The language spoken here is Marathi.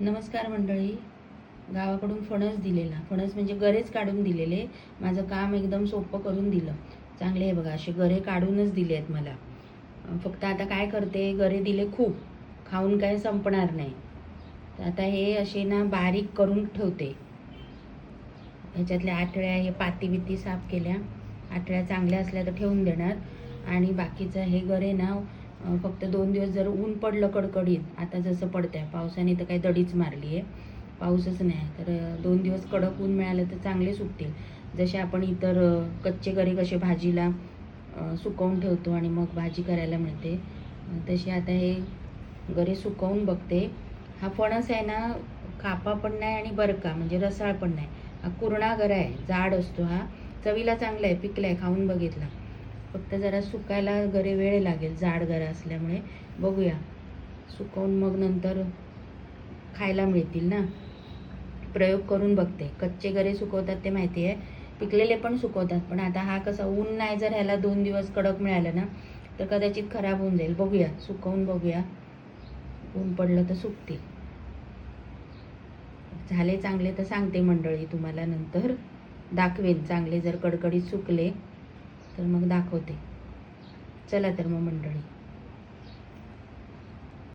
नमस्कार मंडळी. गावाकडून फणस दिलेला, फणस म्हणजे गरेच काढून दिलेले. माझं काम एकदम सोपं करून दिलं. चांगले आहे बघा, असे गरे काढूनच दिले आहेत मला. फक्त आता काय करते, गरे दिले खूप, खाऊन काय संपणार नाही. तर आता हे असे ना बारीक करून ठेवते. ह्याच्यातल्या आठळ्या, हे पाती बिती साफ केल्या, आठळ्या चांगल्या असल्या तर ठेवून देणार. आणि बाकीचं हे गरे ना फक्त 2 दिवस जर ऊन पडलं कडकडीत, आता जसं पडतंय पावसाने तर काही दडीच मारली आहे, पाऊसच नाही, तर 2 दिवस कडक ऊन मिळालं तर चांगले सुकतील. जसे आपण इतर कच्चे गरे कसे भाजीला सुकवून ठेवतो आणि मग भाजी करायला मिळते, तसे आता हे गरे सुकवून बघते. हा फणस आहे ना, कापा पण नाही आणि बरका म्हणजे रसाळ पण नाही. हा कुरणा गरा आहे, जाड असतो. हा चवीला चांगला आहे, पिकला आहे, खाऊन बघितला. फक्त जरा सुकायला गरे वेळ लागेल, जाड गरा असल्यामुळे. बघूया, सुकवून मग नंतर खायला मिळतील ना. प्रयोग करून बघते. कच्चे गरे सुकवतात ते माहिती आहे, पिकलेले पण सुकवतात. पण आता हा कसा ऊन नाही जर ह्याला 2 दिवस कडक मिळालं ना तर कदाचित खराब होऊन जाईल. बघूया, सुकवून बघूया, ऊन पडलं तर सुकतील. झाले चांगले तर सांगते मंडळी, तुम्हाला नंतर दाखवेन. चांगले जर कडकडीत सुकले तर मग दाखवते. चला तर मग मंडळी.